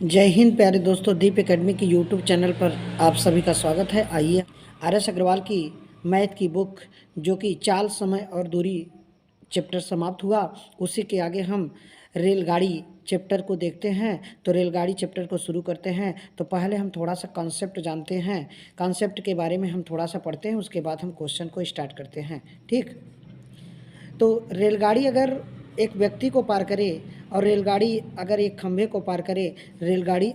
जय हिंद प्यारे दोस्तों, दीप एकेडमी की यूट्यूब चैनल पर आप सभी का स्वागत है। आइए आर.एस. अग्रवाल की मैथ की बुक जो कि चाल, समय और दूरी चैप्टर समाप्त हुआ, उसी के आगे हम रेलगाड़ी चैप्टर को देखते हैं। तो रेलगाड़ी चैप्टर को शुरू करते हैं। तो पहले हम थोड़ा सा कॉन्सेप्ट जानते हैं, कॉन्सेप्ट के बारे में हम थोड़ा सा पढ़ते हैं, उसके बाद हम क्वेश्चन को स्टार्ट करते हैं। ठीक, तो रेलगाड़ी अगर एक व्यक्ति को पार करे और रेलगाड़ी अगर एक खंभे को पार करे, रेलगाड़ी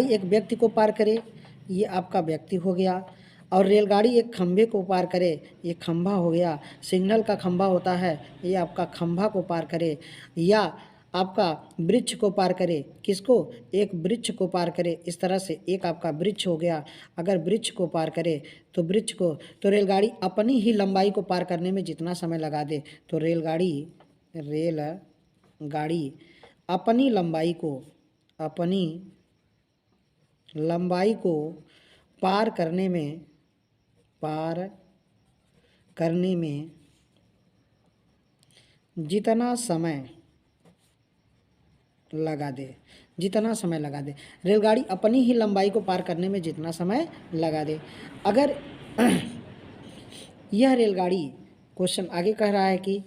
एक व्यक्ति को पार करे, ये आपका व्यक्ति हो गया। और रेलगाड़ी एक खंभे को पार करे, ये खंभा हो गया। सिग्नल का खंभा होता है, ये आपका खंभा को पार करे। या आपका वृक्ष को पार करे, किसको? एक वृक्ष को पार करे। इस तरह से एक आपका वृक्ष हो गया। अगर वृक्ष को पार करे तो वृक्ष को, तो रेलगाड़ी अपनी ही लंबाई को पार करने में जितना समय लगा दे, तो रेलगाड़ी अपनी लंबाई को पार करने में जितना समय लगा दे, रेलगाड़ी अपनी ही लंबाई को पार करने में जितना समय लगा दे। अगर यह रेलगाड़ी, क्वेश्चन आगे कह रहा है कि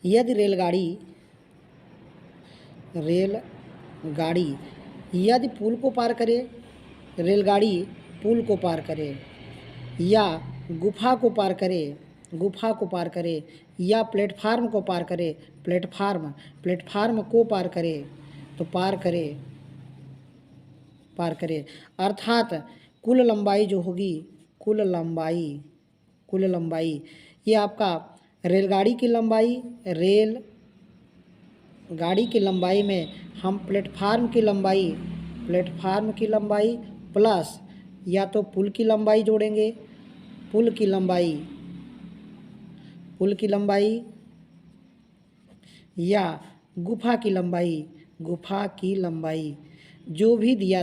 यदि रेलगाड़ी यदि पुल को पार करे, रेलगाड़ी पुल को पार करे, या गुफा को पार करे, या प्लेटफार्म को पार करे, प्लेटफार्म को पार करे, तो पार करे अर्थात कुल लंबाई जो होगी, कुल लंबाई ये आपका रेलगाड़ी की लंबाई में हम प्लेटफार्म की लंबाई प्लस या तो पुल की लंबाई जोड़ेंगे, पुल की लंबाई या गुफा की लंबाई जो भी दिया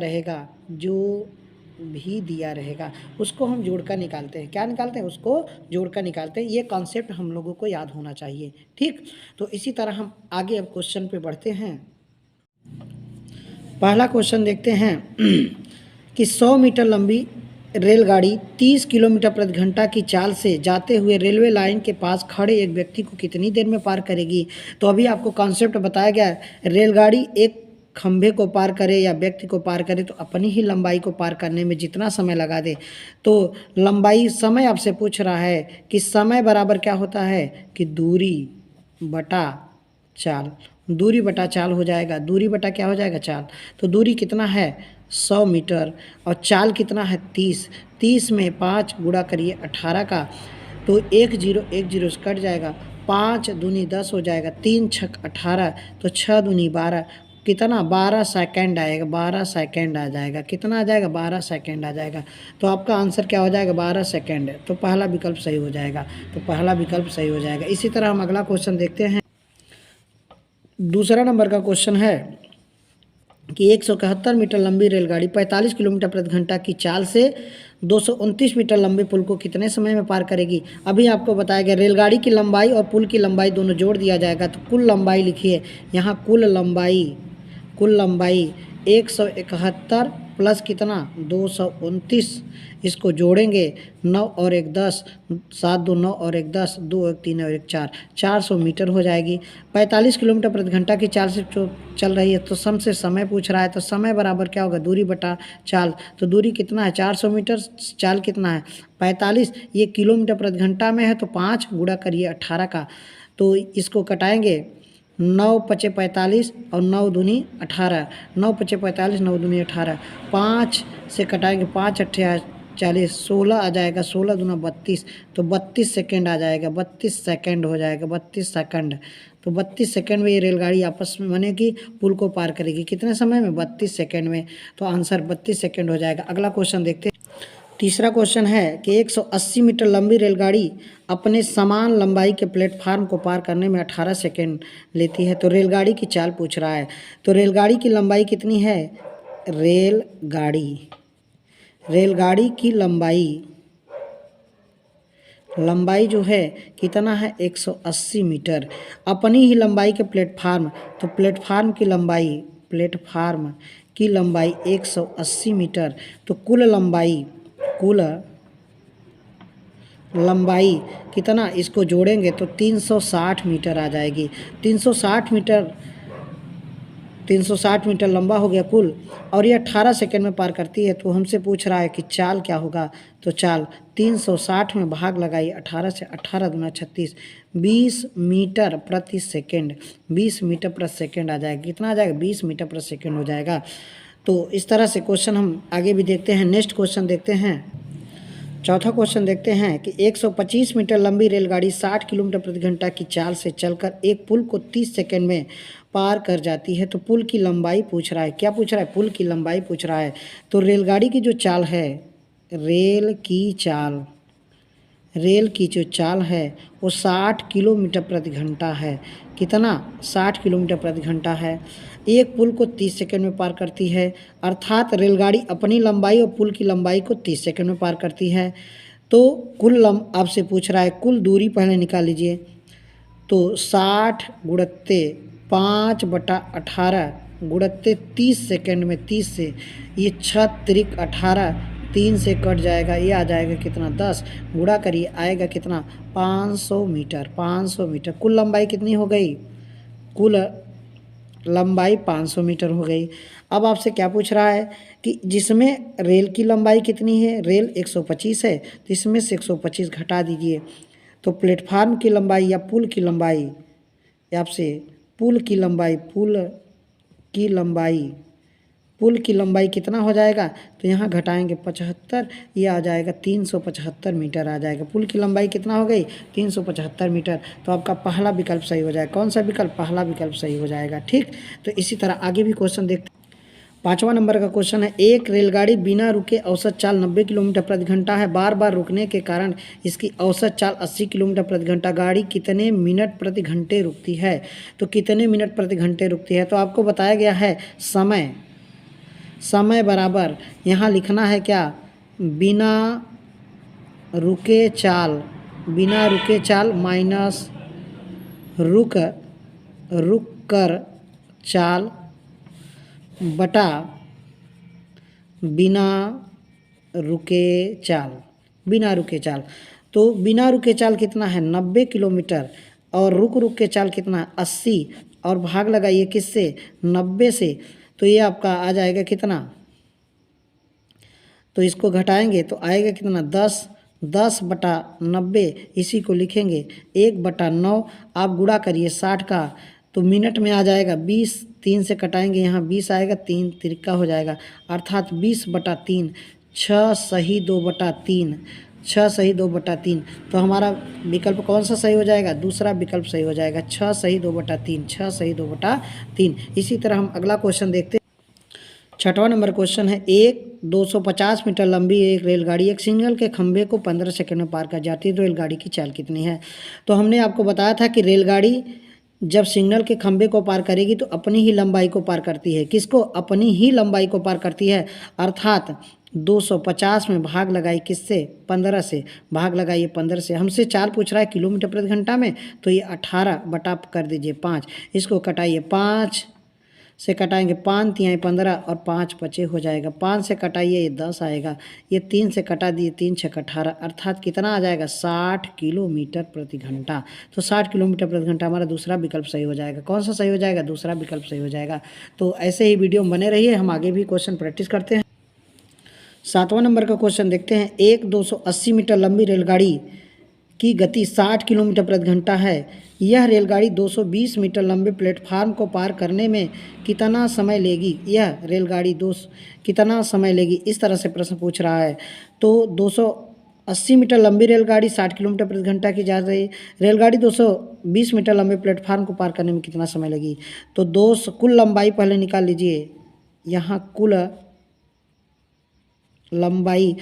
रहेगा उसको हम जोड़कर निकालते हैं। क्या निकालते हैं? उसको जोड़कर निकालते हैं। ये कॉन्सेप्ट हम लोगों को याद होना चाहिए। ठीक, तो इसी तरह हम आगे अब क्वेश्चन पे बढ़ते हैं। पहला क्वेश्चन देखते हैं कि 100 मीटर लंबी रेलगाड़ी 30 किलोमीटर प्रति घंटा की चाल से जाते हुए रेलवे लाइन के पास खड़े एक व्यक्ति को कितनी देर में पार करेगी? तो अभी आपको कॉन्सेप्ट बताया गया है, रेलगाड़ी एक खंभे को पार करे या व्यक्ति को पार करे तो अपनी ही लंबाई को पार करने में जितना समय लगा दे। तो लंबाई, समय आपसे पूछ रहा है कि समय बराबर क्या होता है कि दूरी बटा चाल हो जाएगा। दूरी बटा क्या हो जाएगा? चाल। तो दूरी कितना है? 100 मीटर और चाल कितना है? 30 में 5 गुणा करिए 18 का, तो 1 0 से कट जाएगा। 5 दूनी 10 हो जाएगा, 3 छक 18, तो 6 दूनी 12, कितना? 12 सेकंड आएगा। 12 सेकंड आ जाएगा। कितना आ जाएगा? 12 सेकंड आ जाएगा। तो आपका आंसर क्या हो जाएगा? 12 सेकंड। तो पहला विकल्प सही हो जाएगा। इसी तरह हम अगला क्वेश्चन देखते हैं। दूसरा नंबर का क्वेश्चन है कि 171 मीटर लंबी रेलगाड़ी 45 किलोमीटर प्रति घंटा की चाल से 229 मीटर लंबे पुल को कितने समय में पार करेगी? अभी आपको बताया गया रेलगाड़ी की लंबाई और पुल की लंबाई दोनों जोड़ दिया जाएगा, तो कुल लंबाई लिखिए। यहाँ कुल लंबाई 171 प्लस कितना? 229, इसको जोड़ेंगे 9 और 1 10, 7 2 9 और 1 10, 2 1 3 और 1 4, 400 मीटर हो जाएगी। 45 किलोमीटर प्रति घंटा की चाल से चल रही है, तो से समय पूछ रहा है, तो समय बराबर क्या होगा? दूरी बटा चाल। तो दूरी कितना है? 400 मीटर, चाल कितना है? 45, ये किलोमीटर प्रति घंटा में है, तो 5 गुणा करिए 18 का, तो इसको कटाएंगे। 9 पचे 45 और 9 दूनी 18, 9 पचे 45, 9 दूनी 18, 5 से कटाएंगे, 5 अट्ठे 40, 16 आ जाएगा, 16 दूना 32, तो 32 सेकेंड आ जाएगा। 32 सेकेंड हो जाएगा, 32 सेकंड। तो 32 सेकंड में ये रेलगाड़ी आपस में माने कि पुल को पार करेगी। कितने समय में? 32 सेकंड में। तो आंसर 32 सेकंड हो जाएगा। अगला क्वेश्चन देखते हैं। तीसरा क्वेश्चन है कि 180 मीटर लंबी रेलगाड़ी अपने समान लंबाई के प्लेटफार्म को पार करने में 18 सेकंड लेती है। तो रेलगाड़ी की चाल पूछ रहा है। तो रेलगाड़ी की लंबाई कितनी है? रेलगाड़ी की लंबाई लंबाई जो है कितना है 180 मीटर। अपनी ही लंबाई के प्लेटफार्म, तो प्लेटफार्म की लंबाई 180 मीटर। तो कुल लंबाई कितना, इसको जोड़ेंगे तो 360 मीटर आ जाएगी। 360 मीटर लंबा हो गया कुल, और ये 18 सेकंड में पार करती है। तो हमसे पूछ रहा है कि चाल क्या होगा। तो चाल 360 में भाग लगाइए 18 से, 18 दूना 36, 20 मीटर प्रति सेकंड। 20 मीटर प्रति सेकंड आ जाएगा। कितना आ जाएगा, 20 मीटर प्रति सेकंड हो जाएगा। तो इस तरह से क्वेश्चन हम आगे भी देखते हैं। नेक्स्ट क्वेश्चन देखते हैं। चौथा क्वेश्चन देखते हैं कि 125 मीटर लंबी रेलगाड़ी 60 किलोमीटर प्रति घंटा की चाल से चलकर एक पुल को 30 सेकंड में पार कर जाती है। तो पुल की लंबाई पूछ रहा है। क्या पूछ रहा है, पुल की लंबाई पूछ रहा है। तो रेलगाड़ी की जो चाल है, रेल की जो चाल है वो 60 किलोमीटर प्रति घंटा है। कितना, 60 किलोमीटर प्रति घंटा है। एक पुल को 30 सेकंड में पार करती है, अर्थात रेलगाड़ी अपनी लंबाई और पुल की लंबाई को 30 सेकंड में पार करती है। तो आपसे पूछ रहा है कुल दूरी पहले निकाल लीजिए। तो 60 गुणत्ते 5/18 गुणत्ते 30 सेकंड में 30 से, ये 6 त्रिक 18, 3 से कट जाएगा, ये आ जाएगा कितना 10, गुणा करिए आएगा कितना 500 मीटर। 500 मीटर कुल लंबाई कितनी हो गई, कुल लंबाई 500 मीटर हो गई। अब आपसे क्या पूछ रहा है कि जिसमें रेल की लंबाई कितनी है, रेल 125 है, तो इसमें से 125 घटा दीजिए। तो प्लेटफार्म की लंबाई या पुल की लंबाई, आपसे पुल की लंबाई कितना हो जाएगा। तो यहाँ घटाएंगे 75, ये आ जाएगा 375 मीटर आ जाएगा। पुल की लंबाई कितना हो गई, 375 मीटर। तो आपका पहला विकल्प सही हो जाएगा। कौन सा विकल्प, पहला विकल्प सही हो जाएगा। ठीक, तो इसी तरह आगे भी क्वेश्चन देखते हैं। 5वां नंबर का क्वेश्चन है, एक रेलगाड़ी बिना रुके औसत चाल 90 किलोमीटर प्रति घंटा है। बार बार रुकने के कारण इसकी औसत चाल 80 किलोमीटर प्रति घंटा। गाड़ी कितने मिनट प्रति घंटे रुकती है। तो कितने मिनट प्रति घंटे रुकती है, तो आपको बताया गया है समय बराबर, यहाँ लिखना है क्या, बिना रुके चाल माइनस रुक कर चाल बटा बिना रुके चाल। तो बिना रुके चाल कितना है 90 किलोमीटर, और रुक के चाल कितना है 80, और भाग लगाइए किससे, 90 से। तो ये आपका आ जाएगा कितना, तो इसको घटाएंगे तो आएगा कितना 10/90, इसी को लिखेंगे 1/9। आप गुणा करिए 60 का, तो मिनट में आ जाएगा 20, 3 से कटाएंगे यहाँ 20 आएगा, 3 तिरका हो जाएगा, अर्थात 20/3, 6 सही 2/3, 6 सही 2/3। तो हमारा विकल्प कौन सा सही हो जाएगा, दूसरा विकल्प सही हो जाएगा, 6 सही 2/3, 6 सही 2/3। इसी तरह हम अगला क्वेश्चन देखते हैं। 6वां नंबर क्वेश्चन है, 250 मीटर लंबी एक रेलगाड़ी एक सिग्नल के खंभे को 15 सेकंड में पार कर जाती है। तो रेलगाड़ी की चाल कितनी है। तो हमने आपको बताया था कि रेलगाड़ी जब सिग्नल के खंभे को पार करेगी तो अपनी ही लंबाई को पार करती है। किसको, अपनी ही लंबाई को पार करती है, अर्थात 250 में भाग लगाई किससे, 15 से, भाग लगाइए 15 से। हमसे चाल पूछ रहा है किलोमीटर प्रति घंटा में, तो ये 18 बटा कर दीजिए 5, इसको कटाइए 5 से कटाएंगे, 5 तिहाई 15 और 5 बचे हो जाएगा। 5 से कटाइए ये 10 आएगा, ये 3 से कटा दिए 3 6 18, अर्थात कितना आ जाएगा 60 किलोमीटर प्रति घंटा। तो 60 किलोमीटर प्रति घंटा हमारा दूसरा विकल्प सही हो जाएगा। कौन सा सही हो जाएगा, दूसरा विकल्प सही हो जाएगा। तो ऐसे ही वीडियो में बने रहिए, हम आगे भी क्वेश्चन प्रैक्टिस करते हैं। 7वां नंबर का क्वेश्चन देखते हैं, एक 280 मीटर लंबी रेलगाड़ी की गति 60 किलोमीटर प्रति घंटा है। यह रेलगाड़ी 220 मीटर लंबे प्लेटफार्म को पार करने में कितना समय लेगी। यह रेलगाड़ी कितना समय लेगी, इस तरह से प्रश्न पूछ रहा है। तो 280 मीटर लंबी रेलगाड़ी 60 किलोमीटर प्रति घंटा की जा रही रेलगाड़ी 220 मीटर लंबे प्लेटफार्म को पार करने में कितना समय लगी। तो कुल लंबाई पहले निकाल लीजिए। यहाँ कुल लंबाई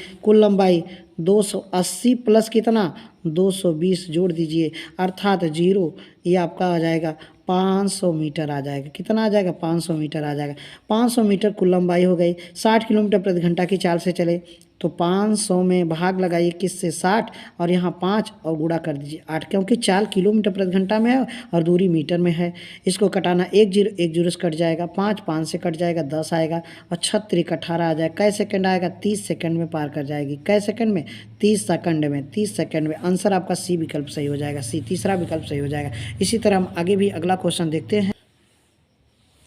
280 प्लस कितना 220 जोड़ दीजिए, अर्थात 0, ये आपका आ जाएगा 500 मीटर आ जाएगा। कितना आ जाएगा? 500 मीटर आ जाएगा। 500 मीटर कुल लंबाई हो गई। 60 किलोमीटर प्रति घंटा की चाल से चले तो 500 में भाग लगाइए किससे? 60, और यहाँ 5 और गुणा कर दीजिए 8, क्योंकि चाल किलोमीटर प्रति घंटा में है और दूरी मीटर में है। इसको कटाना 1 0 1 0 से कट जाएगा, 5 5 से कट जाएगा, 10 आएगा, और 36 18 आ जाएगा। कै सेकंड आएगा? 30 सेकंड में पार कर जाएगी। कै सेकंड में? 30 सेकंड में। 30 सेकंड में। आंसर आपका सी विकल्प सही हो जाएगा। सी, तीसरा विकल्प सही हो जाएगा। इसी तरह हम आगे भी अगला क्वेश्चन देखते हैं।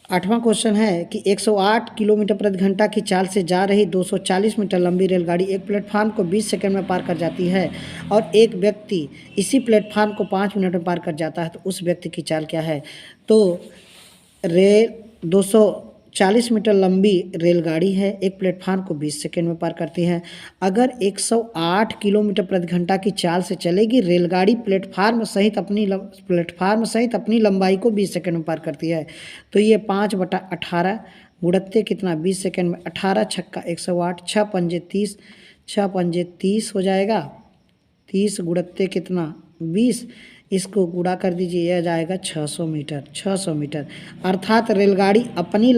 8वां क्वेश्चन है कि 108 किलोमीटर प्रति घंटा की चाल से जा रही 240 मीटर लंबी रेलगाड़ी एक प्लेटफार्म को 20 सेकंड में पार कर जाती है और एक व्यक्ति इसी प्लेटफार्म को 5 मिनट में पार कर जाता है, तो उस व्यक्ति की चाल क्या है? तो 240 मीटर लंबी रेलगाड़ी है, एक प्लेटफार्म को 20 सेकंड में पार करती है। अगर 108 किलोमीटर प्रति घंटा की चाल से चलेगी रेलगाड़ी प्लेटफार्म सहित अपनी लंबाई को 20 सेकंड में पार करती है, तो ये 5/18 गुणत्ते कितना? 20 सेकंड में। 18 छक्का 108, 6 पंजे 30, 6 पंजे 30 हो जाएगा। 30 गुणत्ते कितना? 20, इसको गुणा कर दीजिए, यह जाएगा 600 मीटर। 600 मीटर अर्थात रेलगाड़ी अपनी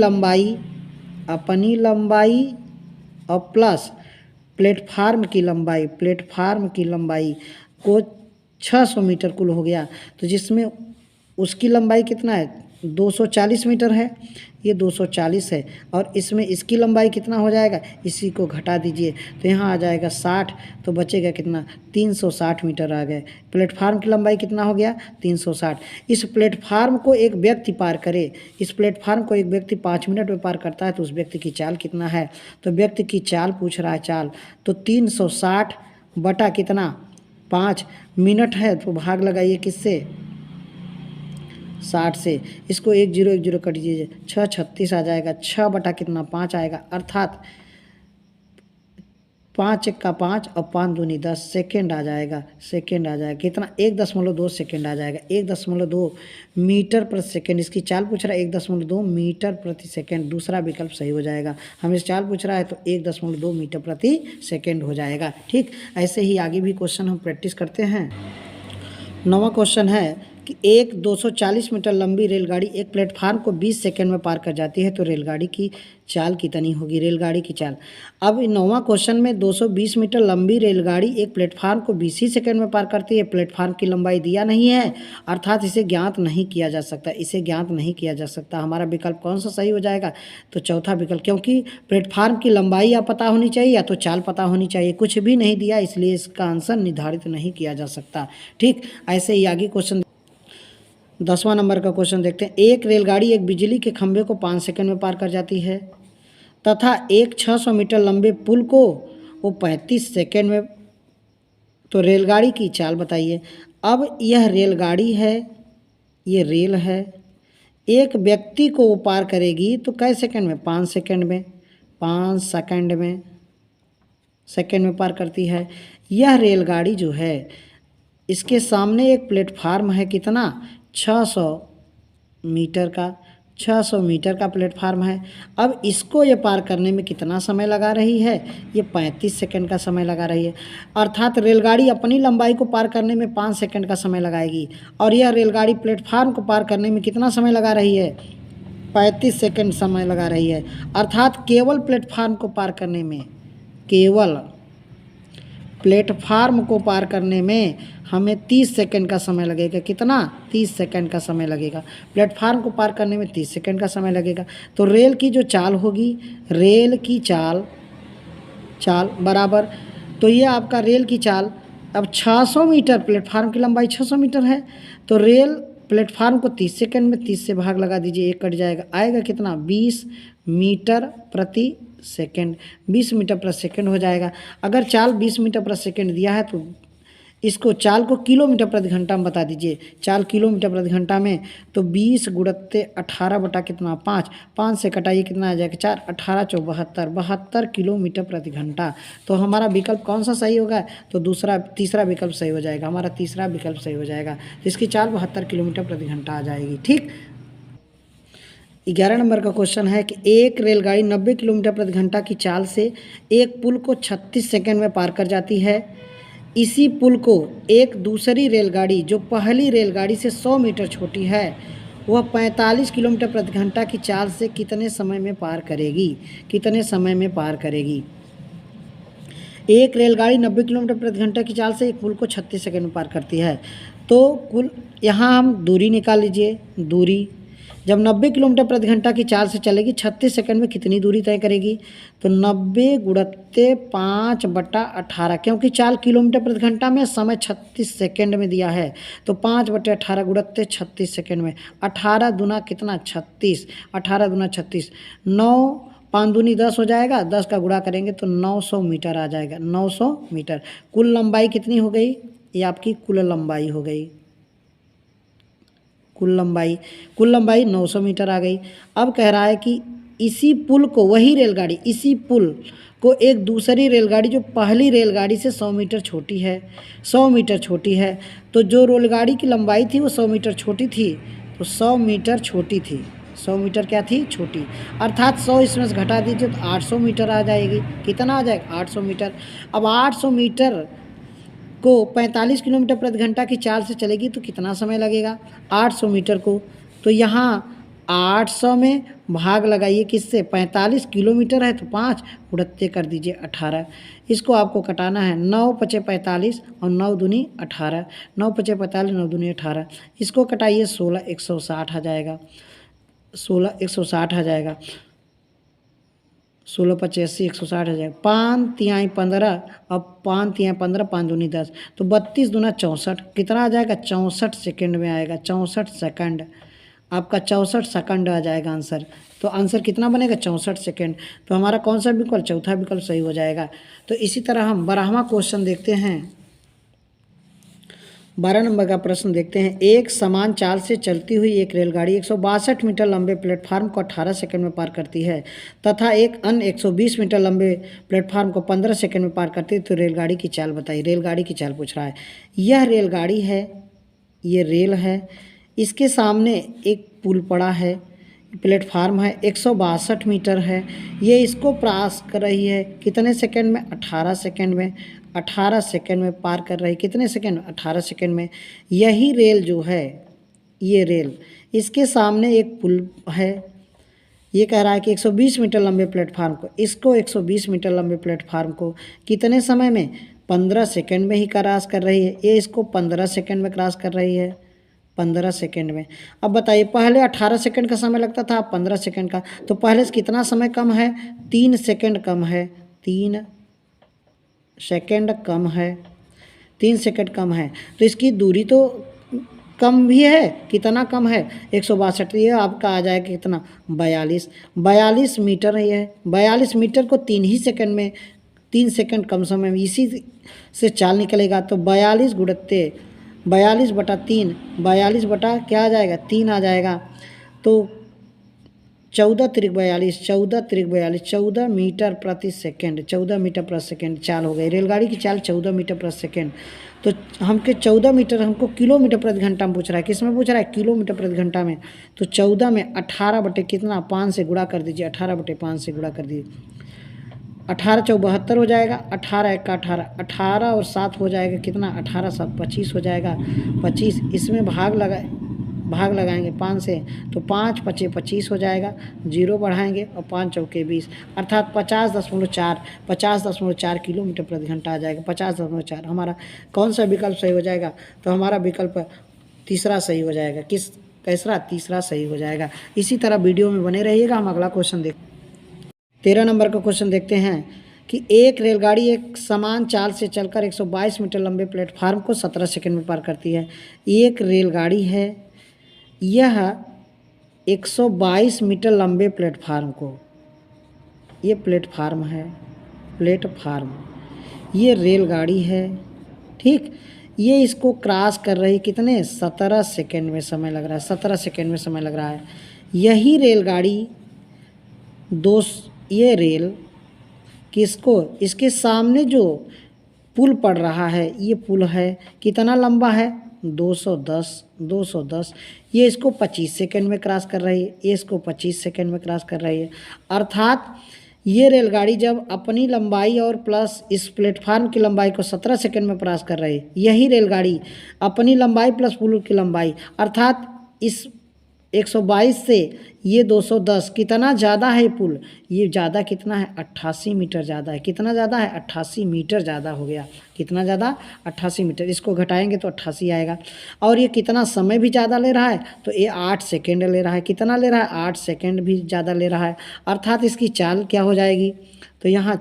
लंबाई और प्लस प्लेटफार्म की लंबाई को 600 मीटर कुल हो गया। तो जिसमें उसकी लंबाई कितना है? 240 मीटर है, ये 240 है, और इसमें इसकी लंबाई कितना हो जाएगा? इसी को घटा दीजिए तो यहाँ आ जाएगा 60, तो बचेगा कितना? 360 मीटर आ गए। प्लेटफार्म की लंबाई कितना हो गया? 360। इस प्लेटफार्म को एक व्यक्ति पार करे, इस प्लेटफार्म को एक व्यक्ति 5 मिनट में पार करता है, तो उस व्यक्ति की चाल कितना है? तो व्यक्ति की चाल पूछ रहा है, चाल, तो 360 बटा कितना? 5 मिनट है, तो भाग लगाइए किससे? 60 से। इसको 1 0 1 0 कट दीजिए, 6 36 आ जाएगा। 6 बटा कितना? 5 आएगा, अर्थात 5 1 का 5 और 5 दूनी 10 सेकेंड आ जाएगा। कितना? 1.2 सेकेंड आ जाएगा। 1.2 मीटर प्रति सेकेंड। इसकी चाल पूछ रहा है 1.2 मीटर प्रति सेकेंड, दूसरा विकल्प सही हो जाएगा। हमें चाल पूछ रहा है तो 1.2 मीटर प्रति सेकेंड हो जाएगा। ठीक, ऐसे ही आगे भी क्वेश्चन हम प्रैक्टिस करते हैं। 9वां क्वेश्चन है कि एक 240 मीटर लंबी रेलगाड़ी एक प्लेटफार्म को 20 सेकंड में पार कर जाती है, तो रेलगाड़ी की चाल कितनी होगी? रेलगाड़ी की चाल। अब 9वां क्वेश्चन में 220 मीटर लंबी रेलगाड़ी एक प्लेटफार्म को 20 ही सेकंड में पार करती है। प्लेटफार्म की लंबाई दिया नहीं है, अर्थात इसे ज्ञात नहीं किया जा सकता। हमारा विकल्प कौन सा सही हो जाएगा? तो चौथा विकल्प, क्योंकि प्लेटफार्म की लंबाई या पता होनी चाहिए या तो चाल पता होनी चाहिए। कुछ भी नहीं दिया, इसलिए इसका आंसर निर्धारित नहीं किया जा सकता। ठीक, ऐसे ही आगे क्वेश्चन 10वां नंबर का क्वेश्चन देखते हैं। एक रेलगाड़ी एक बिजली के खंभे को 5 सेकंड में पार कर जाती है तथा एक 600 मीटर लंबे पुल को वो 35 सेकंड में, तो रेलगाड़ी की चाल बताइए। अब यह रेलगाड़ी है, ये रेल है, एक व्यक्ति को वो पार करेगी तो कै सेकंड में? 5 सेकंड में। 5 सेकंड में पार करती है। यह रेलगाड़ी जो है, इसके सामने एक प्लेटफार्म है, कितना? 600 मीटर का प्लेटफार्म है। अब इसको ये पार करने में कितना समय लगा रही है? ये 35 सेकंड का समय लगा रही है, अर्थात रेलगाड़ी अपनी लंबाई को पार करने में 5 सेकंड का समय लगाएगी, और यह रेलगाड़ी प्लेटफार्म को पार करने में कितना समय लगा रही है? 35 सेकंड समय लगा रही है, अर्थात केवल प्लेटफार्म को पार करने में हमें 30 सेकंड का समय लगेगा। कितना? 30 सेकंड का समय लगेगा। प्लेटफार्म को पार करने में 30 सेकंड का समय लगेगा। तो रेल की जो चाल होगी, रेल की चाल बराबर, तो ये आपका रेल की चाल, अब 600 मीटर, प्लेटफार्म की लंबाई 600 मीटर है, तो रेल प्लेटफार्म को 30 सेकंड में 30 से भाग लगा दीजिए, 1 कट जाएगा, आएगा कितना? 20 मीटर प्रति सेकंड। 20 मीटर प्रति सेकंड हो जाएगा। अगर चाल 20 मीटर प्रति सेकंड दिया है तो इसको चाल को किलोमीटर प्रति घंटा में बता दीजिए। चाल किलोमीटर प्रति घंटा में, तो 20 गुणत्ते 18 बटा कितना? 5 से कटाइए, कितना आ जाएगा? 4 18 74 72 किलोमीटर प्रति घंटा। तो हमारा विकल्प कौन सा सही होगा? तो तीसरा विकल्प सही हो जाएगा। हमारा तीसरा विकल्प सही हो जाएगा, जिसकी चाल 72 किलोमीटर प्रति घंटा आ जाएगी। ठीक, 11 नंबर का क्वेश्चन है कि एक रेलगाड़ी 90 किलोमीटर प्रति घंटा की चाल से एक पुल को 36 सेकंड में पार कर जाती है। इसी पुल को एक दूसरी रेलगाड़ी जो पहली रेलगाड़ी से 100 मीटर छोटी है वह 45 किलोमीटर प्रति घंटा की चाल से कितने समय में पार करेगी? कितने समय में पार करेगी? एक रेलगाड़ी 90 किलोमीटर प्रति घंटा की चाल से एक पुल को 36 सेकंड में पार करती है। तो कुल यहाँ हम दूरी निकाल लीजिए। दूरी जब 90 किलोमीटर प्रति घंटा की चाल से चलेगी 36 सेकंड में कितनी दूरी तय करेगी? तो 90 गुणित 5/18, क्योंकि चाल किलोमीटर प्रति घंटा में, समय 36 सेकंड में दिया है, तो 5/18 गुणित 36 सेकंड में 18 दूना कितना? 36। 18 दूना 36, 9 5 दूनी 10 हो जाएगा, 10 का गुणा करेंगे तो 900 मीटर आ जाएगा। 900 मीटर कुल लंबाई कितनी हो गई? ये आपकी कुल लंबाई हो गई। कुल लंबाई 900 मीटर आ गई। अब कह रहा है कि इसी पुल को, वही रेलगाड़ी, इसी पुल को एक दूसरी रेलगाड़ी जो पहली रेलगाड़ी से 100 मीटर छोटी है, 100 मीटर छोटी है, तो जो रेलगाड़ी की लंबाई थी वो 100 मीटर छोटी थी, तो 100 मीटर छोटी थी। 100 मीटर क्या थी? छोटी। अर्थात 100 इसमें से घटा दीजिए तो 800 मीटर आ जाएगी। कितना आ जाएगा? 800 मीटर। अब 800 मीटर को 45 किलोमीटर प्रति घंटा की चाल से चलेगी तो कितना समय लगेगा? 800 मीटर को, तो यहाँ 800 में भाग लगाइए किससे? 45 किलोमीटर है तो 5 गुणित कर दीजिए 18। इसको आपको कटाना है। 9 पचे 45 और 9 दूनी 18। 9 पचे 45, 9 दूनी 18। इसको कटाइए 16 160 आ जाएगा। 16 160 आ जाएगा। 16 85 160 आ जाएगा। 5 तिहाई 15, अब 5 तिहाई 15, 5 दूनी 10, तो 32 दूना 64। कितना आ जाएगा? 64 सेकंड में आएगा। 64 सेकंड, आपका 64 सेकंड आ जाएगा आंसर। तो आंसर कितना बनेगा? 64 सेकंड। तो हमारा कौन सा विकल्प? चौथा विकल्प सही हो जाएगा। तो इसी तरह हम 12वां क्वेश्चन देखते हैं। 12 नंबर का प्रश्न देखते हैं। एक समान चाल से चलती हुई एक रेलगाड़ी 162 मीटर लंबे प्लेटफार्म को 18 सेकंड में पार करती है तथा एक अन्य 120 मीटर लंबे प्लेटफार्म को 15 सेकंड में पार करती है, तो रेलगाड़ी की चाल बताइए। रेलगाड़ी की चाल पूछ रहा है। यह रेलगाड़ी है, ये रेल है, इसके सामने एक पुल पड़ा है, प्लेटफार्म है, 162 मीटर है, ये इसको क्रॉस कर रही है कितने सेकंड में? 18 सेकंड में। 18 सेकंड में पार कर रही। कितने सेकंड? 18 सेकंड में। यही रेल जो है, ये रेल, इसके सामने एक पुल है, ये कह रहा है कि 120 मीटर लंबे प्लेटफार्म को, इसको 120 मीटर लंबे प्लेटफार्म को कितने समय में? 15 सेकंड में ही क्रॉस कर रही है। ये इसको 15 सेकंड में क्रॉस कर रही है। 15 सेकंड में। अब बताइए, पहले 18 सेकंड का समय लगता था, 15 सेकंड का, तो पहले से कितना समय कम है? 3 सेकंड कम है। 3 सेकंड कम है। 3 सेकंड कम है, तो इसकी दूरी तो कम भी है। कितना कम है? 162। ये आपका आ जाएगा कितना? 42 मीटर है। ये 42 मीटर को 3 ही सेकंड में, 3 सेकंड कम समय में इसी से चाल निकलेगा। तो 42 गुणित 42/3, 42 बटा क्या आ जाएगा? 3 आ जाएगा। तो 14 त्रिक 42, 14 त्रिक 42, 14 मीटर प्रति सेकंड, 14 मीटर प्रति सेकंड चाल हो गई। रेलगाड़ी की चाल 14 मीटर प्रति सेकंड। तो हमके 14 मीटर, हमको किलोमीटर प्रति घंटा में पूछ रहा है। किस में पूछ रहा है? किलोमीटर प्रति घंटा में। तो 14 में 18 बटे कितना? 5 से गुणा कर दीजिए। 18 बटे 5 से गुणा कर दीजिए। 18 चौक 72 हो जाएगा। 18 1 का 18, 18 और 7 हो जाएगा कितना? 18 7 25 हो जाएगा। 25 इसमें भाग लगाएंगे 5 से, तो 5 पचे 25 हो जाएगा। 0 बढ़ाएंगे और 5 चौके 20, अर्थात 50.4 किलोमीटर प्रति घंटा आ जाएगा। 50.4 हमारा कौन सा विकल्प सही हो जाएगा? तो हमारा विकल्प तीसरा सही हो जाएगा। कैसरा? तीसरा सही हो जाएगा। इसी तरह वीडियो में बने रहिएगा। हम अगला क्वेश्चन 13 नंबर का क्वेश्चन देखते हैं कि एक रेलगाड़ी एक समान चाल से चलकर 122 मीटर लंबे प्लेटफार्म को 17 सेकंड में पार करती है। एक रेलगाड़ी है, यह 122 मीटर लंबे प्लेटफार्म को, ये प्लेटफार्म है, प्लेटफार्म, ये रेलगाड़ी है, ठीक, ये इसको क्रॉस कर रही कितने? 17 सेकंड में समय लग रहा है। 17 सेकंड में समय लग रहा है। यही रेलगाड़ी ये रेल किसको, इसके सामने जो पुल पड़ रहा है, ये पुल है, कितना लंबा है? 210। ये इसको 25 सेकंड में क्रॉस कर रही है, ये इसको 25 सेकंड में क्रॉस कर रही है। अर्थात ये रेलगाड़ी जब अपनी लंबाई और प्लस इस प्लेटफार्म की लंबाई को 17 सेकंड में क्रॉस कर रही, यही रेलगाड़ी अपनी लंबाई प्लस पुल की लंबाई अर्थात इस 122 से ये 210 कितना ज़्यादा है पुल, ये ज़्यादा कितना है 88 मीटर ज़्यादा है। कितना ज़्यादा है 88 मीटर ज़्यादा हो गया। कितना ज़्यादा 88 मीटर। इसको घटाएंगे तो 88 आएगा। और ये कितना समय भी ज़्यादा ले रहा है, तो ये 8 सेकेंड ले रहा है। कितना ले रहा है 8 सेकेंड भी ज़्यादा ले रहा है। अर्थात इसकी चाल क्या हो जाएगी, तो यहाँ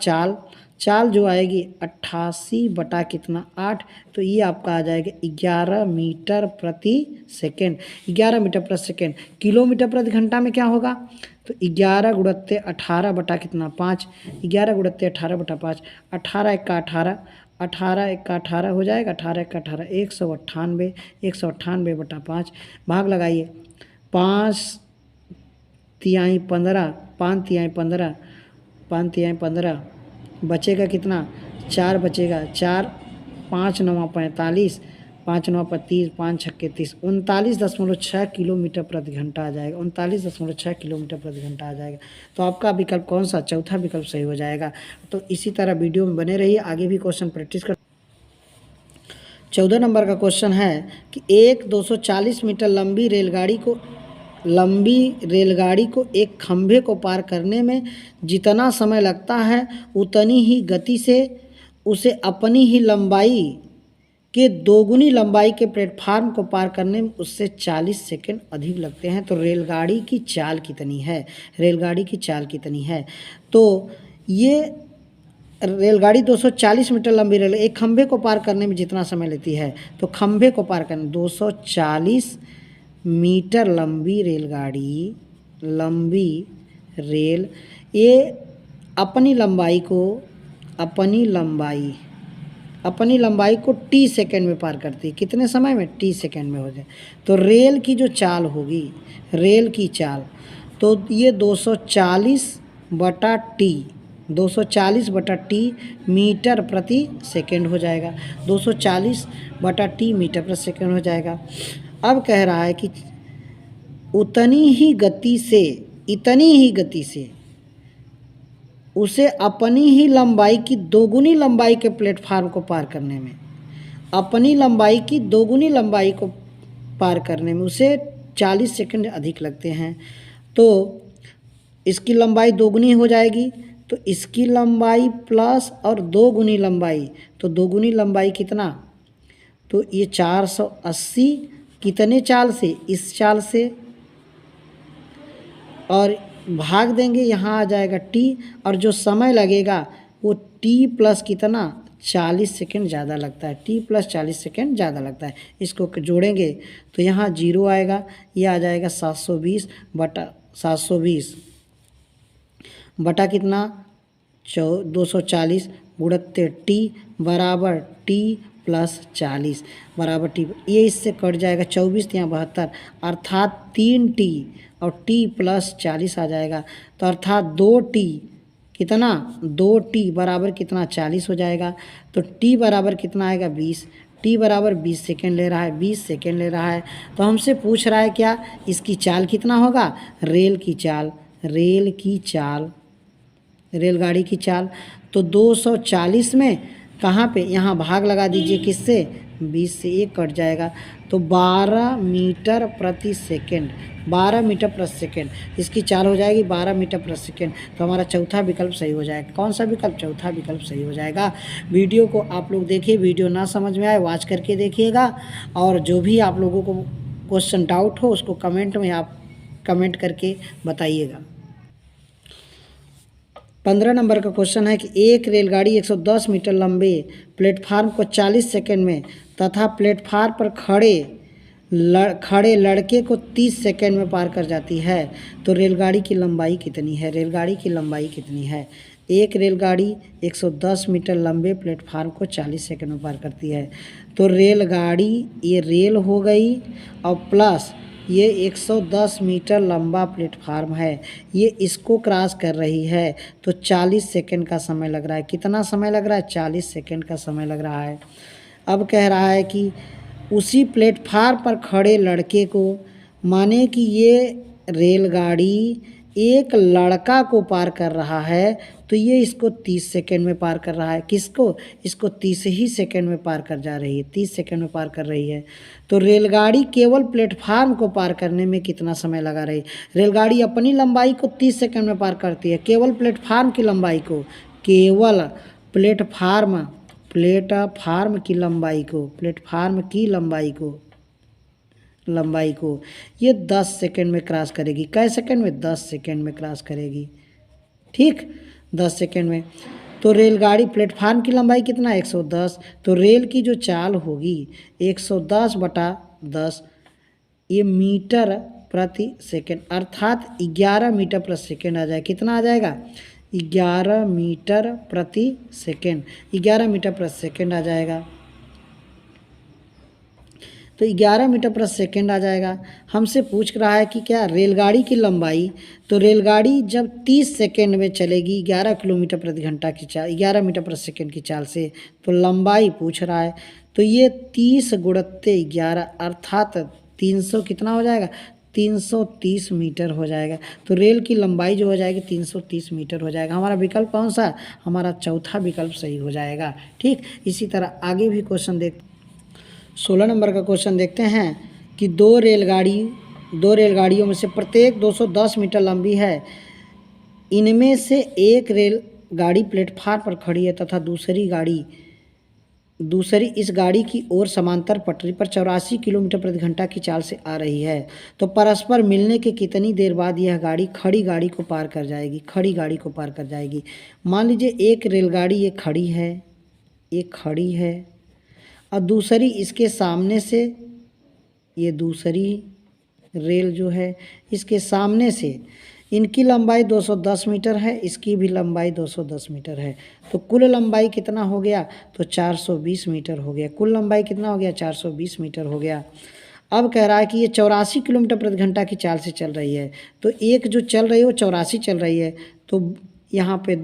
चाल जो आएगी 88 बटा कितना 8, तो ये आपका आ जाएगा 11 मीटर प्रति सेकेंड। 11 मीटर प्रति सेकेंड। किलोमीटर प्रति घंटा में क्या होगा, तो 11 गुणित 18 बटा कितना 5। 11 गुणित 18 बटा 5। 18 एक का 18, 18 एक का 18 हो जाएगा। 18 एक का 18 198। 198 बटा 5 भाग लगाइए। 5 तिहाई 15, 5 तिहाई 15, 5 तिहाई 15 बचेगा कितना 4 बचेगा। 4 5 9 45, 5 9 35, 5 छक्के 30, 39.6 किलोमीटर प्रति घंटा आ जाएगा। 39.6 किलोमीटर प्रति घंटा आ जाएगा। तो आपका विकल्प कौन सा, चौथा विकल्प सही हो जाएगा। तो इसी तरह वीडियो में बने रहिए, आगे भी क्वेश्चन प्रैक्टिस कर। 14 नंबर का क्वेश्चन है कि एक 240 मीटर लंबी रेलगाड़ी को एक खंभे को पार करने में जितना समय लगता है उतनी ही गति से उसे अपनी ही लंबाई के दोगुनी लंबाई के प्लेटफार्म को पार करने में उससे 40 सेकंड अधिक लगते हैं। तो रेलगाड़ी की चाल कितनी है, रेलगाड़ी की चाल कितनी है। तो ये रेलगाड़ी 240 मीटर लंबी रेल एक खंभे को पार करने में जितना समय लेती है, तो खंभे को पार करने 240 मीटर लंबी रेल ये अपनी लंबाई को टी सेकेंड में पार करती है। कितने समय में, टी सेकेंड में हो जाए। तो रेल की जो चाल होगी, रेल की चाल, तो ये 240 बटा टी मीटर प्रति सेकेंड हो जाएगा। 240 बटा टी मीटर प्रति सेकेंड हो जाएगा। अब कह रहा है कि इतनी ही गति से उसे अपनी ही लंबाई की दोगुनी लंबाई के प्लेटफार्म को पार करने में, अपनी लंबाई की दोगुनी लंबाई को पार करने में उसे 40 सेकंड अधिक लगते हैं। तो इसकी लंबाई दोगुनी हो जाएगी, तो इसकी लंबाई प्लस और दोगुनी लंबाई, तो दोगुनी लंबाई कितना, तो ये 480 कितने चाल से, इस चाल से, और भाग देंगे, यहाँ आ जाएगा टी, और जो समय लगेगा वो टी प्लस कितना 40 सेकेंड ज़्यादा लगता है। टी प्लस 40 सेकेंड ज़्यादा लगता है। इसको जोड़ेंगे तो यहाँ 0 आएगा, ये आ जाएगा 720 बटा कितना 240 गुणित टी बराबर टी प्लस 40 बराबर टी, ये इससे कट जाएगा 24 या 72, अर्थात 3 टी और टी प्लस 40 आ जाएगा। तो अर्थात 2 टी कितना, 2 टी बराबर कितना 40 हो जाएगा। तो टी बराबर कितना आएगा 20, टी बराबर 20 सेकेंड ले रहा है, 20 सेकेंड ले रहा है। तो हमसे पूछ रहा है क्या, इसकी चाल कितना होगा, रेल की चाल, रेलगाड़ी की चाल। तो 240 में कहाँ पे, यहाँ भाग लगा दीजिए, किससे 20 से, 1 कट जाएगा। तो 12 मीटर प्रति सेकेंड, 12 मीटर प्रति सेकेंड इसकी चाल हो जाएगी, 12 मीटर प्रति सेकेंड। तो हमारा चौथा विकल्प सही हो जाएगा। कौन सा विकल्प, चौथा विकल्प सही हो जाएगा। वीडियो को आप लोग देखिए, वीडियो ना समझ में आए वॉच करके देखिएगा, और जो भी आप लोगों को क्वेश्चन डाउट हो उसको कमेंट में आप कमेंट करके बताइएगा। 15 नंबर का क्वेश्चन है कि एक रेलगाड़ी 110 मीटर लंबे प्लेटफार्म को 40 सेकंड में तथा प्लेटफार्म पर खड़े लड़के को 30 सेकंड में पार कर जाती है। तो रेलगाड़ी की लंबाई कितनी है, रेलगाड़ी की लंबाई कितनी है। एक रेलगाड़ी 110 मीटर लंबे प्लेटफार्म को 40 सेकंड में पार करती है। तो रेलगाड़ी, ये रेल हो गई, और प्लस ये 110 मीटर लंबा प्लेटफार्म है, ये इसको क्रॉस कर रही है। तो 40 सेकंड का समय लग रहा है। कितना समय लग रहा है, 40 सेकंड का समय लग रहा है। अब कह रहा है कि उसी प्लेटफार्म पर खड़े लड़के को, माने कि ये रेलगाड़ी एक लड़का को पार कर रहा है तो ये इसको 30 सेकेंड में पार कर रहा है। किसको? इसको 30 ही सेकेंड में पार कर जा रही है, 30 सेकेंड में पार कर रही है। तो रेलगाड़ी केवल प्लेटफार्म को पार करने में कितना समय लगा रही? रेलगाड़ी अपनी लंबाई को 30 सेकेंड में पार करती है, केवल प्लेटफार्म की लंबाई को, केवल प्लेटफार्म की लंबाई को ये 10 सेकेंड में क्रॉस करेगी। कै सेकेंड में? 10 सेकेंड में क्रॉस करेगी। ठीक, 10 सेकेंड में। तो रेलगाड़ी प्लेटफार्म की लंबाई कितना? 110। तो रेल की जो चाल होगी 110/10, ये मीटर प्रति सेकेंड, अर्थात 11 मीटर प्रति सेकेंड आ जाएगा। कितना आ जाएगा? 11 मीटर प्रति सेकेंड, 11 मीटर प्रति सेकेंड आ जाएगा। तो 11 मीटर प्रति सेकेंड आ जाएगा। हमसे पूछ रहा है कि क्या रेलगाड़ी की लंबाई, तो रेलगाड़ी जब 30 सेकेंड में चलेगी 11 किलोमीटर प्रति घंटा की चाल, 11 मीटर प्रति सेकेंड की चाल से, तो लंबाई पूछ रहा है, तो ये 30 गुणित 11 अर्थात 300 कितना हो जाएगा? 330 मीटर हो जाएगा। तो रेल की लंबाई जो हो जाएगी 330 मीटर हो जाएगा। हमारा विकल्प कौन सा? हमारा चौथा विकल्प सही हो जाएगा। ठीक, इसी तरह आगे भी क्वेश्चन 16 नंबर का क्वेश्चन देखते हैं कि दो रेलगाड़ियों में से प्रत्येक 210 मीटर लंबी है। इनमें से एक रेलगाड़ी प्लेटफार्म पर खड़ी है तथा दूसरी इस गाड़ी की ओर समांतर पटरी पर 84 किलोमीटर प्रति घंटा की चाल से आ रही है। तो परस्पर मिलने के कितनी देर बाद यह गाड़ी खड़ी गाड़ी को पार कर जाएगी? मान लीजिए एक रेलगाड़ी ये खड़ी है और दूसरी इसके सामने से, ये दूसरी रेल जो है इसके सामने से, इनकी लंबाई 210 मीटर है, इसकी भी लंबाई 210 मीटर है। तो कुल लंबाई कितना हो गया? तो 420 मीटर हो गया। कुल लंबाई कितना हो गया? 420 मीटर हो गया। अब कह रहा है कि ये 84 किलोमीटर प्रति घंटा की चाल से चल रही है। तो एक जो चल रही है वो 84 चल रही है, तो यहाँ पे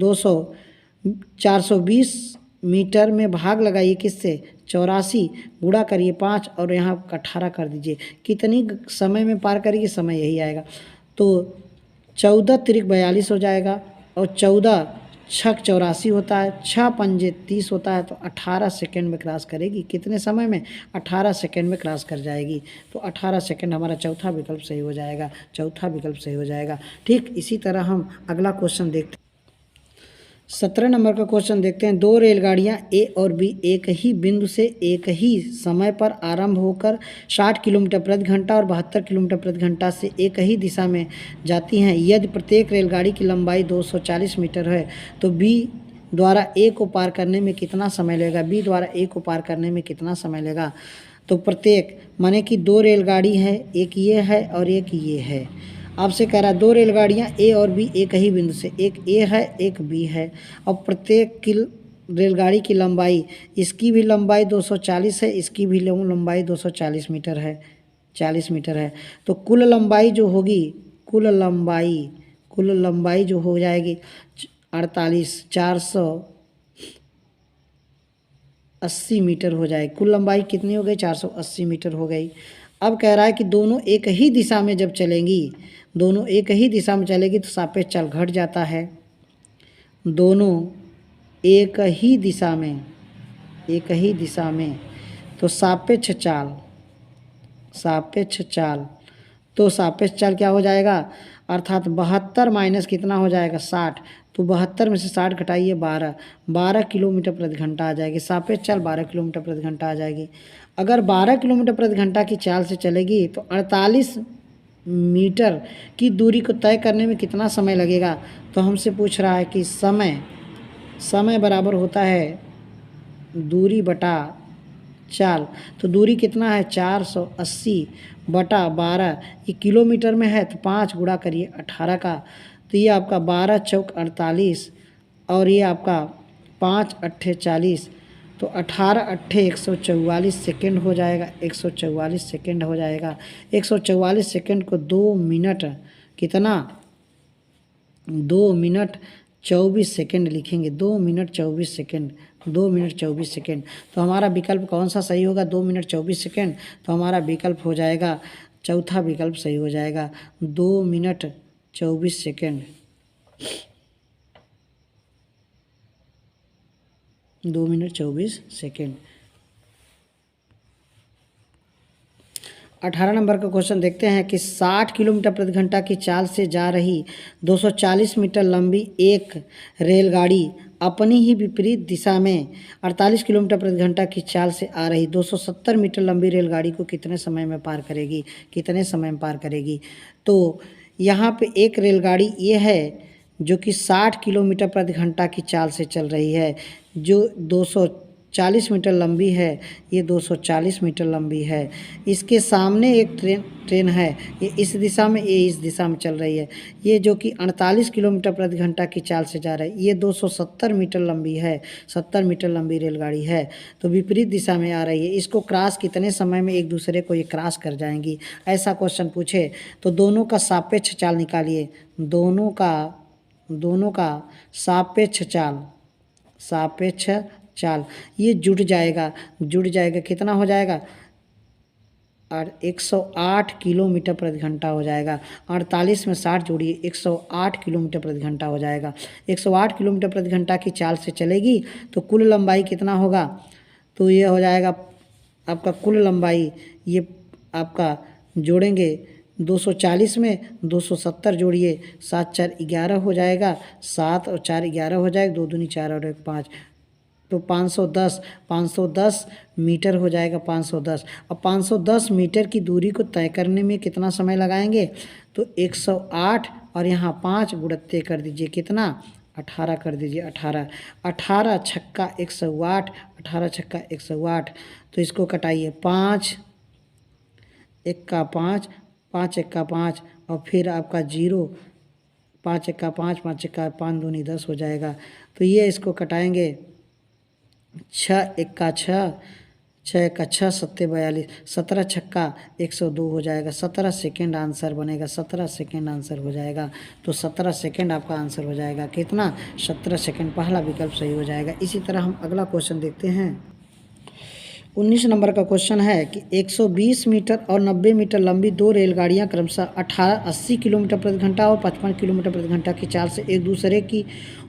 420 मीटर में भाग लगाइए किससे? 84 गुणा करिए 5 और यहाँ 18 कर दीजिए। कितनी समय में पार करेगी? समय यही आएगा। तो 14 तिरिक 42 हो जाएगा और 14 छक 84 होता है, 6 पंजे 30 होता है, तो 18 सेकेंड में क्रॉस करेगी। कितने समय में? 18 सेकेंड में क्रॉस कर जाएगी। तो 18 सेकेंड हमारा चौथा विकल्प सही हो जाएगा। ठीक, इसी तरह हम अगला क्वेश्चन देखते हैं। 17 नंबर का क्वेश्चन देखते हैं। दो रेलगाड़ियां ए और बी एक ही बिंदु से एक ही समय पर आरंभ होकर 60 किलोमीटर प्रति घंटा और 72 किलोमीटर प्रति घंटा से एक ही दिशा में जाती हैं। यदि प्रत्येक रेलगाड़ी की लंबाई 240 मीटर है तो बी द्वारा ए को पार करने में कितना समय लेगा? तो प्रत्येक माने कि दो रेलगाड़ी है, एक ये है और एक ये है। आपसे कह रहा है दो रेलगाड़ियाँ ए और बी एक ही बिंदु से, एक ए है एक बी है, और प्रत्येक की रेलगाड़ी की लंबाई, इसकी भी लंबाई 240 है, इसकी भी लंबाई 240 मीटर है, 40 मीटर है। तो कुल लंबाई जो होगी, कुल लंबाई जो हो जाएगी 480 मीटर हो जाएगी। कुल लंबाई कितनी हो गई? 480 मीटर हो गई। अब कह रहा है कि दोनों एक ही दिशा में जब चलेंगी, तो सापेक्ष चाल घट जाता है। दोनों एक ही दिशा में तो सापेक्ष चाल क्या हो जाएगा? अर्थात 72 माइनस कितना हो जाएगा? 60। तो 72 में से 60 घटाइए 12 किलोमीटर प्रति घंटा आ जाएगी। सापेक्ष चाल 12 किलोमीटर प्रति घंटा आ जाएगी। अगर 12 किलोमीटर प्रति घंटा की चाल से चलेगी तो 48 मीटर की दूरी को तय करने में कितना समय लगेगा? तो हमसे पूछ रहा है कि समय बराबर होता है दूरी बटा चाल। तो दूरी कितना है? 480 बटा 12, ये किलोमीटर में है तो 5 गुणा करिए 18 का, तो ये आपका 12 चौक 48 और ये आपका 5 अट्ठे 40, तो 18 अट्ठे 144 सेकेंड हो जाएगा। 144 सेकेंड हो जाएगा। 144 सेकेंड को 2 मिनट कितना? 2 मिनट 24 सेकेंड लिखेंगे। 2 मिनट 24 सेकेंड, 2 मिनट 24 सेकेंड। तो हमारा विकल्प कौन सा सही होगा? 2 मिनट 24 सेकेंड। तो हमारा विकल्प हो जाएगा, चौथा विकल्प सही हो जाएगा। 2 minute 24 second, 2 minute 24 second. 18 number का क्वेश्चन देखते हैं कि 60 किलोमीटर प्रति घंटा की चाल से जा रही 240 मीटर लंबी एक रेलगाड़ी अपनी ही विपरीत दिशा में 48 किलोमीटर प्रति घंटा की चाल से आ रही 270 मीटर लंबी रेलगाड़ी को कितने समय में पार करेगी, कितने समय में पार करेगी। तो यहाँ पे एक रेलगाड़ी ये है जो कि 60 किलोमीटर प्रति घंटा की चाल से चल रही है, जो 240 मीटर लंबी है, ये 240 मीटर लंबी है। इसके सामने एक ट्रेन है, ये इस दिशा में, ये इस दिशा में चल रही है, ये जो कि 48 किलोमीटर प्रति घंटा की चाल से जा रहा है, ये 270 मीटर लंबी है, 70 मीटर लंबी रेलगाड़ी है, तो विपरीत दिशा में आ रही है। इसको क्रॉस कितने समय में एक दूसरे को ये क्रॉस कर जाएंगी, ऐसा क्वेश्चन पूछे तो दोनों का सापेक्ष चाल निकालिए। दोनों का सापेक्ष चाल ये जुड़ जाएगा, कितना हो जाएगा, और 108 किलोमीटर प्रति घंटा हो जाएगा। 48 में 60 जोड़िए, 108 किलोमीटर प्रति घंटा हो जाएगा। 108 किलोमीटर प्रति घंटा की चाल से चलेगी तो कुल लंबाई कितना होगा, तो ये हो जाएगा आपका कुल लंबाई, ये आपका जोड़ेंगे 240 में 270 जोड़िए, 7 4 11 हो जाएगा, 7 और 4 11 हो जाएगा, 2 दूनी 4 और 1 5, तो 510 मीटर हो जाएगा। 510 और 510 मीटर की दूरी को तय करने में कितना समय लगाएंगे, तो 108 और यहाँ 5 गुणत्ते कर दीजिए, कितना 18 कर दीजिए। 18 छक्का 108, 18 छक्का 108, तो इसको कटाइए, 5 एक्का 5, 5 एक्का 5 और फिर आपका 0, 5 एक्का 5, 5 एक्का 5 दूनी 10 हो जाएगा। तो ये इसको कटाएंगे, 6 एक्का 6, 6 एक्का 6 सत्ते 42, 17 छक्का 102 हो जाएगा। 17 सेकेंड आंसर बनेगा, 17 सेकेंड आंसर हो जाएगा। तो 17 सेकेंड आपका आंसर हो जाएगा, कितना 17 सेकेंड, पहला विकल्प सही हो जाएगा। इसी तरह हम अगला क्वेश्चन देखते हैं। 19 नंबर का क्वेश्चन है कि 120 मीटर और 90 मीटर लंबी दो रेलगाड़ियां क्रमशः 80 किलोमीटर प्रति घंटा और 55 किलोमीटर प्रति घंटा की चाल से एक दूसरे की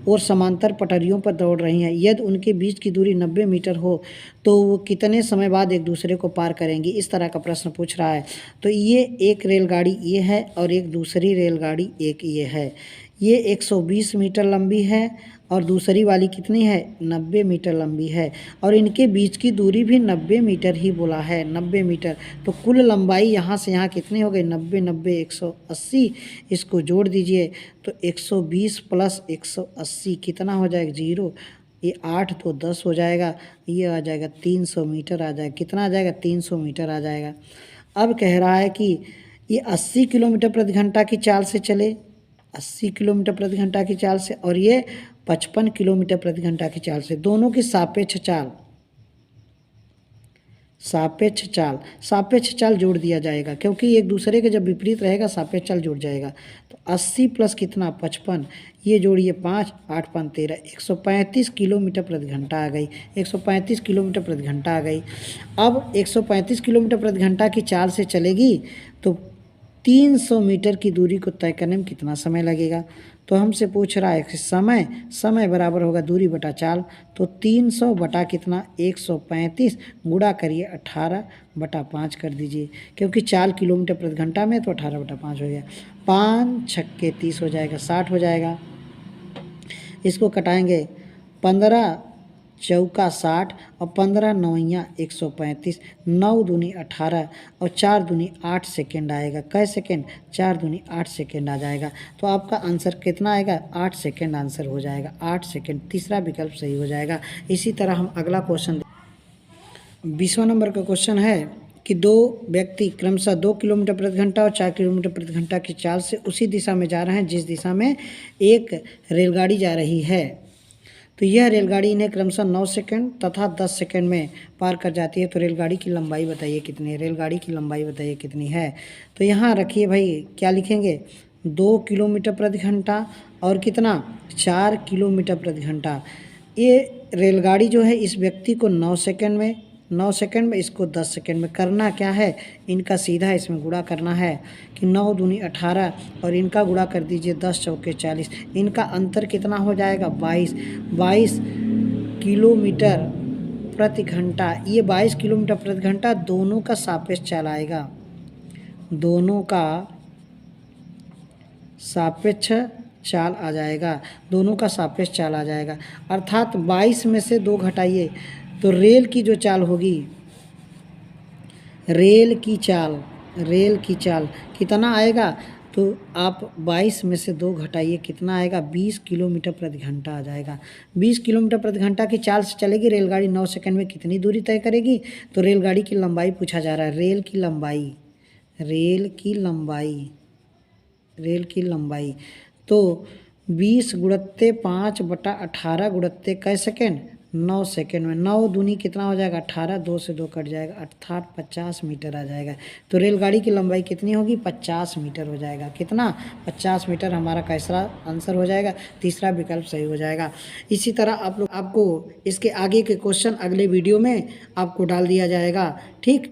ओर समांतर पटरियों पर दौड़ रही हैं। यदि उनके बीच की दूरी 90 मीटर हो तो वो कितने समय बाद एक दूसरे को पार करेंगी, इस तरह का प्रश्न पूछ रहा है। तो ये एक रेलगाड़ी ये है और एक दूसरी रेलगाड़ी एक ये है। ये 120 मीटर लंबी है और दूसरी वाली कितनी है, 90 मीटर लंबी है, और इनके बीच की दूरी भी 90 मीटर ही बोला है, 90 मीटर। तो कुल लंबाई यहाँ से यहाँ कितनी हो गई, 90 90 180, इसको जोड़ दीजिए तो 120 प्लस 180 कितना हो जाएगा, 0, ये 8 तो 10 हो जाएगा, ये आ जाएगा 300 मीटर आ जाएगा। कितना आ जाएगा, 300 मीटर आ जाएगा। अब कह रहा है कि ये 80 किलोमीटर प्रति घंटा की चाल से चले, 80 किलोमीटर प्रति घंटा की चाल से, और ये 55 किलोमीटर प्रति घंटा की चाल से। दोनों की सापेक्ष चाल जोड़ दिया जाएगा, क्योंकि एक दूसरे के जब विपरीत रहेगा सापेक्ष चाल जुड़ जाएगा। तो 80 प्लस कितना, 55, ये जोड़िए 5, 8 5 13, 135 किलोमीटर प्रति घंटा आ गई, 135 किलोमीटर प्रति घंटा आ गई। अब 135 किलोमीटर प्रति घंटा की चाल से चलेगी तो 300 मीटर की दूरी को तय करने में कितना समय लगेगा। तो हमसे पूछ रहा है कि समय बराबर होगा दूरी बटा चाल। तो 300 बटा कितना, 135 गुणा करिए 18 बटा 5 कर दीजिए, क्योंकि चाल किलोमीटर प्रति घंटा में, तो 18 बटा 5 हो गया। 5 छक्के 30 हो जाएगा, 60 हो जाएगा। इसको कटाएंगे, 15 चौका 60 और 15 नौइयाँ 135, 9 दूनी 18 और 4 दूनी 8 सेकेंड आएगा। कै सेकेंड, 4 दूनी 8 सेकेंड आ जाएगा। तो आपका आंसर कितना आएगा, 8 सेकेंड आंसर हो जाएगा, 8 सेकेंड, तीसरा विकल्प सही हो जाएगा। इसी तरह हम अगला क्वेश्चन 20वां नंबर का क्वेश्चन है कि दो व्यक्ति क्रमशः 2 किलोमीटर प्रति घंटा और 4 किलोमीटर प्रति घंटा की चाल से उसी दिशा में जा रहे हैं जिस दिशा में एक रेलगाड़ी जा रही है। तो यह रेलगाड़ी इन्हें क्रमशः 9 सेकंड तथा 10 सेकंड में पार कर जाती है। तो रेलगाड़ी की लंबाई बताइए कितनी है, रेलगाड़ी की लंबाई बताइए कितनी है। तो यहाँ रखिए भाई, क्या लिखेंगे, 2 किलोमीटर प्रति घंटा और कितना, 4 किलोमीटर प्रति घंटा। ये रेलगाड़ी जो है इस व्यक्ति को 9 सेकंड में 9 सेकंड में, इसको 10 सेकंड में। करना क्या है, इनका सीधा इसमें गुणा करना है कि 9 दूनी 18 और इनका गुणा कर दीजिए 10 चौके 40। इनका अंतर कितना हो जाएगा 22 किलोमीटर प्रति घंटा। ये 22 किलोमीटर प्रति घंटा दोनों का सापेक्ष चाल आएगा, दोनों का सापेक्ष चाल आ जाएगा, दोनों का सापेक्ष चाल आ जाएगा। अर्थात 22 में से 2 घटाइए तो रेल की जो चाल होगी, रेल की चाल कितना आएगा, तो आप 22 में से 2 घटाइए कितना आएगा, 20 किलोमीटर प्रति घंटा आ जाएगा। 20 किलोमीटर प्रति घंटा की चाल से चलेगी रेलगाड़ी 9 सेकंड में कितनी दूरी तय करेगी, तो रेलगाड़ी की लंबाई पूछा जा रहा है। रेल की लंबाई तो 20 गुणित्ते 5/18 गुणित्ते कै सेकेंड, 9 सेकेंड में। 9 दूनी कितना हो जाएगा 18, 2 से 2 कट जाएगा, अर्थात 50 मीटर आ जाएगा। तो रेलगाड़ी की लंबाई कितनी होगी, 50 मीटर हो जाएगा। कितना, 50 मीटर हमारा कैसा आंसर हो जाएगा, तीसरा विकल्प सही हो जाएगा। इसी तरह आपको इसके आगे के क्वेश्चन अगले वीडियो में आपको डाल दिया जाएगा। ठीक।